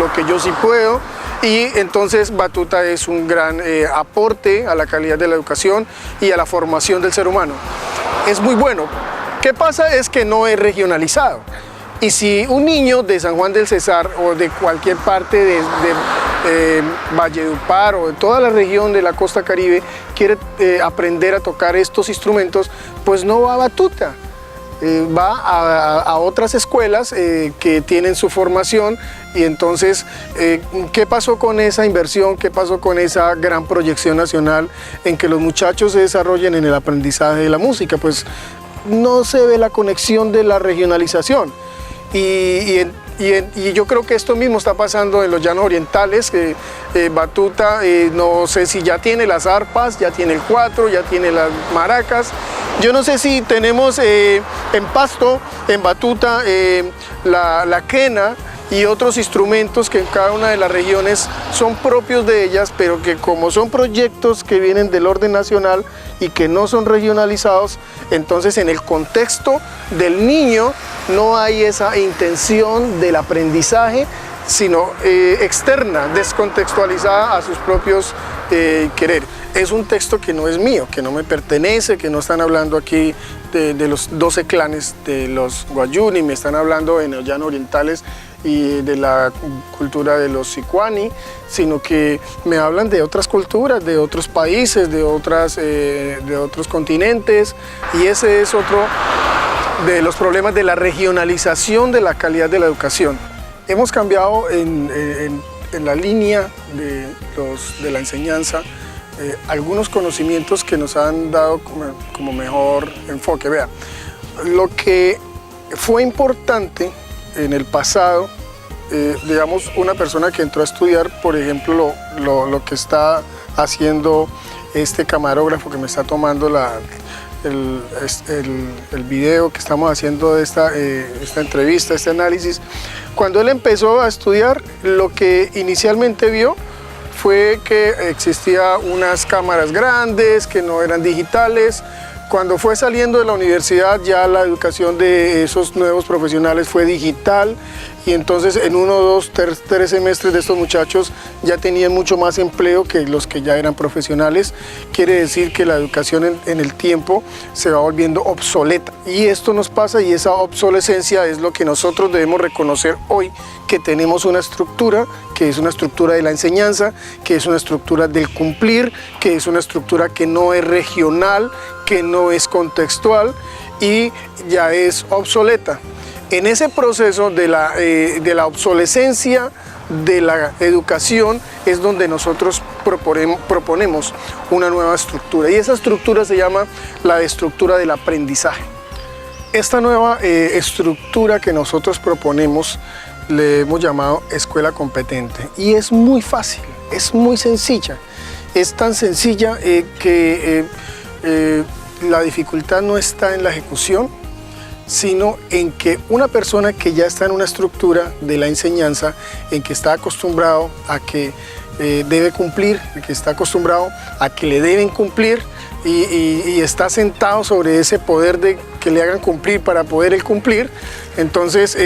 lo que yo sí puedo, y entonces Batuta es un gran aporte a la calidad de la educación y a la formación del ser humano. Es muy bueno. ¿Qué pasa? Es que no es regionalizado. Y si un niño de San Juan del Cesar o de cualquier parte de Valledupar o de toda la región de la costa Caribe quiere aprender a tocar estos instrumentos, pues no va a Batuta. Va a otras escuelas que tienen su formación, y entonces, ¿qué pasó con esa inversión? ¿Qué pasó con esa gran proyección nacional en que los muchachos se desarrollen en el aprendizaje de la música? Pues no se ve la conexión de la regionalización. Y yo creo que esto mismo está pasando en los llanos orientales, que Batuta, no sé si ya tiene las arpas, ya tiene el cuatro, ya tiene las maracas. Yo no sé si tenemos en Pasto, en Batuta, la quena y otros instrumentos que en cada una de las regiones son propios de ellas, pero que como son proyectos que vienen del orden nacional y que no son regionalizados, entonces en el contexto del niño no hay esa intención del aprendizaje, sino externa, descontextualizada a sus propios querer. Es un texto que no es mío, que no me pertenece, que no están hablando aquí de los 12 clanes de los Guayuni, me están hablando en los llanos orientales y de la cultura de los Sicuani, sino que me hablan de otras culturas, de otros países, de otros continentes, y ese es otro de los problemas de la regionalización de la calidad de la educación. Hemos cambiado en la línea de la enseñanza algunos conocimientos que nos han dado como mejor enfoque. Vea, lo que fue importante en el pasado, digamos, una persona que entró a estudiar, por ejemplo, lo que está haciendo este camarógrafo que me está tomando el video que estamos haciendo de esta entrevista, este análisis. Cuando él empezó a estudiar, lo que inicialmente vio fue que existía unas cámaras grandes que no eran digitales. Cuando fue saliendo de la universidad, ya la educación de esos nuevos profesionales fue digital, y entonces en 1, 2, 3 semestres de estos muchachos ya tenían mucho más empleo que los que ya eran profesionales. Quiere decir que la educación en el tiempo se va volviendo obsoleta, y esto nos pasa, y esa obsolescencia es lo que nosotros debemos reconocer hoy, que tenemos una estructura, que es una estructura de la enseñanza, que es una estructura del cumplir, que es una estructura que no es regional, que no es contextual y ya es obsoleta. En ese proceso de la obsolescencia de la educación es donde nosotros proponemos una nueva estructura, y esa estructura se llama la estructura del aprendizaje. Esta nueva estructura que nosotros proponemos le hemos llamado escuela competente, y es muy fácil, es muy sencilla. Es tan sencilla que la dificultad no está en la ejecución, sino en que una persona que ya está en una estructura de la enseñanza, en que está acostumbrado a que debe cumplir, que está acostumbrado a que le deben cumplir, y está sentado sobre ese poder de que le hagan cumplir para poder él cumplir, entonces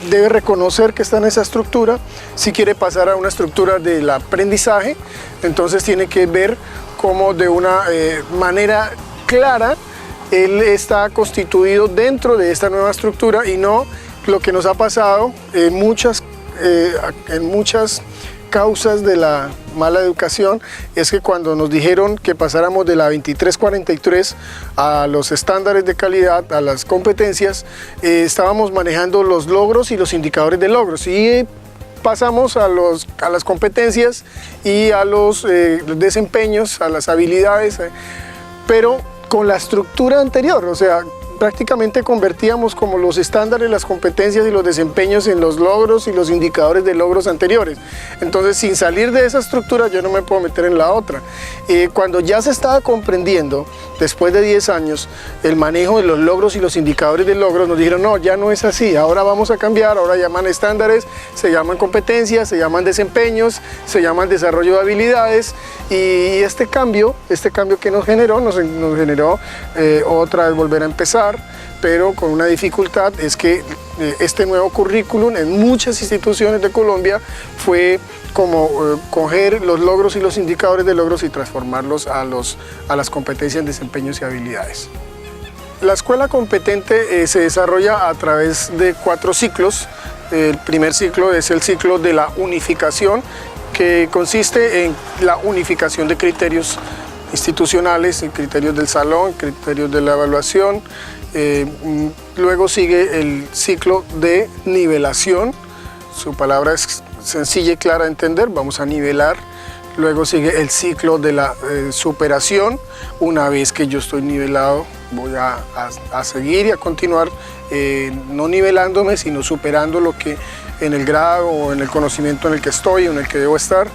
debe reconocer que está en esa estructura. Si quiere pasar a una estructura del aprendizaje, entonces tiene que ver cómo de una manera clara él está constituido dentro de esta nueva estructura, y no lo que nos ha pasado en muchas causas de la mala educación, es que cuando nos dijeron que pasáramos de la 2343 a los estándares de calidad, a las competencias, estábamos manejando los logros y los indicadores de logros, y pasamos a las competencias y a los desempeños, a las habilidades, pero con la estructura anterior, o sea, prácticamente convertíamos como los estándares, las competencias y los desempeños en los logros y los indicadores de logros anteriores. Entonces, sin salir de esa estructura, yo no me puedo meter en la otra. Cuando ya se estaba comprendiendo, después de 10 años, el manejo de los logros y los indicadores de logros, nos dijeron, no, ya no es así, ahora vamos a cambiar, ahora llaman estándares, se llaman competencias, se llaman desempeños, se llaman desarrollo de habilidades, y este cambio que nos generó, nos generó otra vez volver a empezar, par, pero con una dificultad, es que este nuevo currículum en muchas instituciones de Colombia fue como coger los logros y los indicadores de logros y transformarlos a las competencias, desempeños y habilidades. La escuela competente se desarrolla a través de 4 ciclos. El primer ciclo es el ciclo de la unificación, que consiste en la unificación de criterios institucionales, criterios del salón, criterios de la evaluación. Luego sigue el ciclo de nivelación, su palabra es sencilla y clara de entender, vamos a nivelar. Luego sigue el ciclo de la superación. Una vez que yo estoy nivelado, voy a seguir y a continuar no nivelándome, sino superando lo que en el grado o en el conocimiento en el que estoy, en el que debo estar.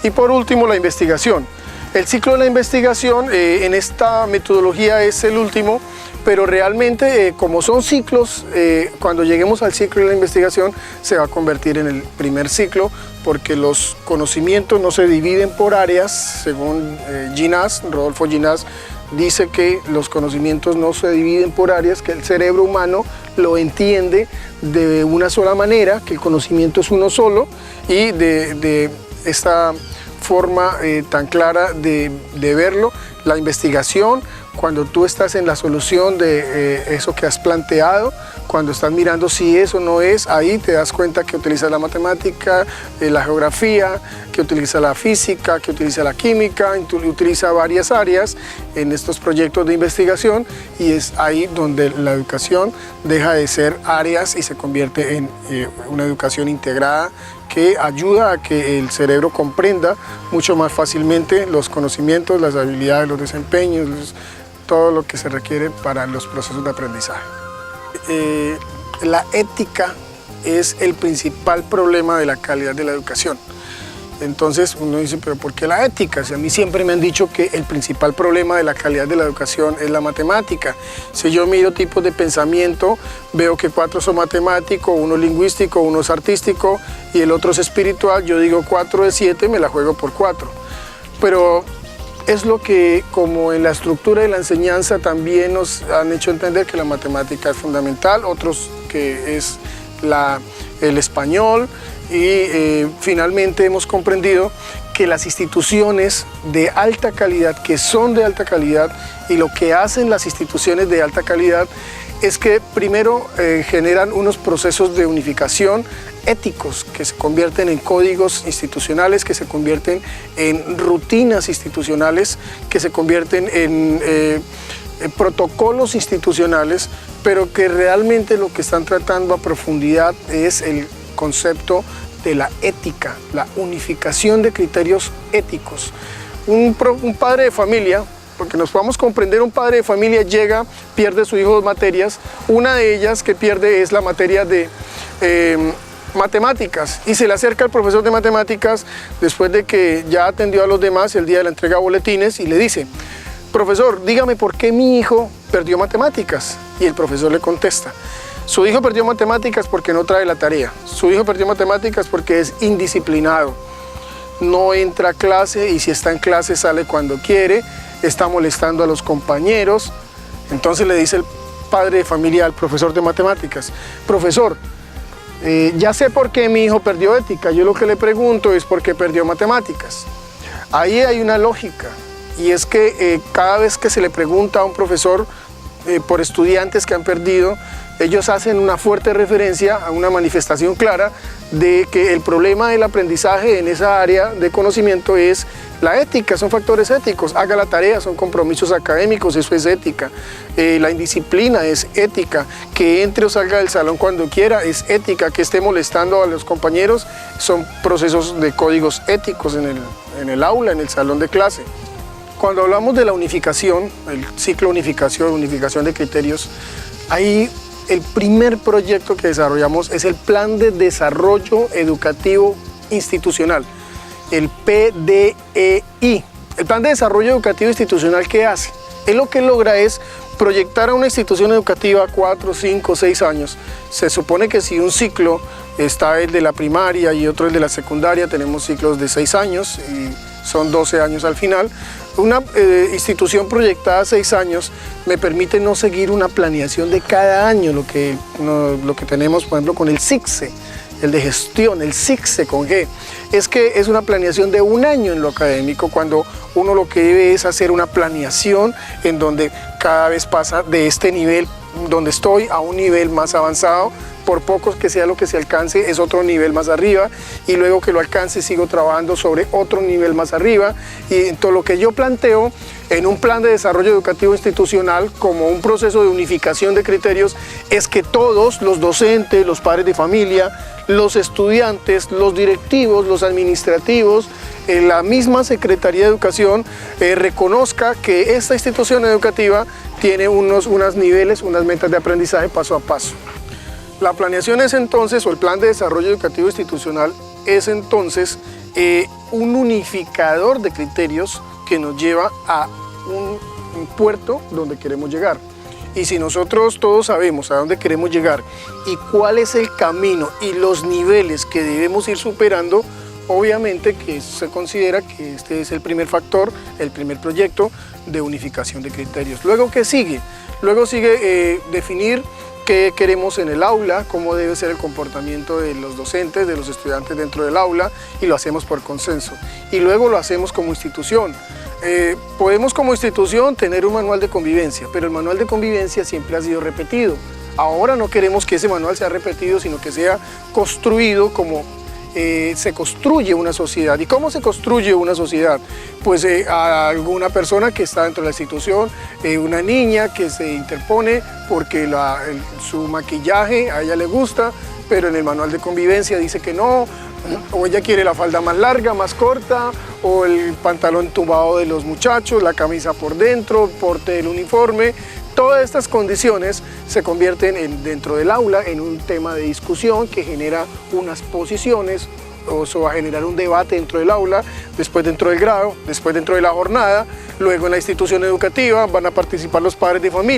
Y por último, la investigación. El ciclo de la investigación en esta metodología es el último, pero realmente como son ciclos, cuando lleguemos al ciclo de la investigación se va a convertir en el primer ciclo, porque los conocimientos no se dividen por áreas, según Rodolfo Ginás dice que los conocimientos no se dividen por áreas, que el cerebro humano lo entiende de una sola manera, que el conocimiento es uno solo, y de esta forma tan clara de verlo, la investigación, cuando tú estás en la solución de eso que has planteado, cuando estás mirando si eso no es, ahí te das cuenta que utiliza la matemática, la geografía, que utiliza la física, que utiliza la química, utiliza varias áreas en estos proyectos de investigación, y es ahí donde la educación deja de ser áreas y se convierte en una educación integrada que ayuda a que el cerebro comprenda mucho más fácilmente los conocimientos, las habilidades, los desempeños, todo lo que se requiere para los procesos de aprendizaje. La ética es el principal problema de la calidad de la educación. Entonces uno dice, pero ¿por qué la ética? Si a mí siempre me han dicho que el principal problema de la calidad de la educación es la matemática. Si yo miro tipos de pensamiento, veo que 4 son matemáticos, 1 es lingüístico, 1 es artístico y el otro es espiritual. Yo digo 4 de 7, me la juego por 4. Pero es lo que, como en la estructura de la enseñanza, también nos han hecho entender que la matemática es fundamental, otros que es el español, y finalmente hemos comprendido que las instituciones de alta calidad, que son de alta calidad, y lo que hacen las instituciones de alta calidad es que primero generan unos procesos de unificación éticos que se convierten en códigos institucionales, que se convierten en rutinas institucionales, que se convierten en protocolos institucionales, pero que realmente lo que están tratando a profundidad es el concepto de la ética, la unificación de criterios éticos. Un padre de familia, porque nos podamos comprender, un padre de familia llega, pierde a su hijo 2 materias, una de ellas que pierde es la materia de matemáticas, y se le acerca al profesor de matemáticas después de que ya atendió a los demás el día de la entrega de boletines y le dice: profesor, dígame por qué mi hijo perdió matemáticas. Y el profesor le contesta: su hijo perdió matemáticas porque no trae la tarea, su hijo perdió matemáticas porque es indisciplinado, no entra a clase y si está en clase sale cuando quiere, está molestando a los compañeros. Entonces le dice el padre de familia al profesor de matemáticas: profesor, ya sé por qué mi hijo perdió ética, yo lo que le pregunto es por qué perdió matemáticas. Ahí hay una lógica, y es que cada vez que se le pregunta a un profesor por estudiantes que han perdido, ellos hacen una fuerte referencia a una manifestación clara de que el problema del aprendizaje en esa área de conocimiento es la ética, son factores éticos. Haga la tarea, son compromisos académicos, eso es ética. La indisciplina es ética. Que entre o salga del salón cuando quiera es ética. Que esté molestando a los compañeros son procesos de códigos éticos en el aula, en el salón de clase. Cuando hablamos de la unificación, el ciclo unificación de criterios, ahí el primer proyecto que desarrollamos es el Plan de Desarrollo Educativo Institucional, el PDEI. El Plan de Desarrollo Educativo Institucional, ¿qué hace? Él lo que logra es proyectar a una institución educativa 4, 5, 6 años. Se supone que si un ciclo está el de la primaria y otro el de la secundaria, tenemos ciclos de 6 años y son 12 años al final. Una institución proyectada a 6 años me permite no seguir una planeación de cada año, lo que tenemos, por ejemplo, con el SICSE, el de gestión, el SICSE con G. Es que es una planeación de 1 año en lo académico, cuando uno lo que debe es hacer una planeación en donde cada vez pasa de este nivel donde estoy a un nivel más avanzado. Por poco que sea lo que se alcance, es otro nivel más arriba, y luego que lo alcance sigo trabajando sobre otro nivel más arriba. Y todo lo que yo planteo en un plan de desarrollo educativo institucional como un proceso de unificación de criterios es que todos, los docentes, los padres de familia, los estudiantes, los directivos, los administrativos, la misma Secretaría de Educación reconozca que esta institución educativa tiene unos niveles, unas metas de aprendizaje paso a paso. La planeación es entonces, o el plan de desarrollo educativo institucional, es entonces un unificador de criterios que nos lleva a un puerto donde queremos llegar. Y si nosotros todos sabemos a dónde queremos llegar y cuál es el camino y los niveles que debemos ir superando, obviamente que se considera que este es el primer factor, el primer proyecto de unificación de criterios. Luego, ¿qué sigue? Luego sigue definir qué queremos en el aula, cómo debe ser el comportamiento de los docentes, de los estudiantes dentro del aula, y lo hacemos por consenso. Y luego lo hacemos como institución. Podemos como institución tener un manual de convivencia, pero el manual de convivencia siempre ha sido repetido. Ahora no queremos que ese manual sea repetido, sino que sea construido como se construye una sociedad. ¿Y cómo se construye una sociedad? Pues a alguna persona que está dentro de la institución, una niña que se interpone porque su maquillaje a ella le gusta, pero en el manual de convivencia dice que no, o ella quiere la falda más larga, más corta, o el pantalón tumbado de los muchachos, la camisa por dentro, el porte del uniforme. Todas estas condiciones se convierten dentro del aula en un tema de discusión que genera unas posiciones, o eso va a generar un debate dentro del aula, después dentro del grado, después dentro de la jornada, luego en la institución educativa van a participar los padres de familia.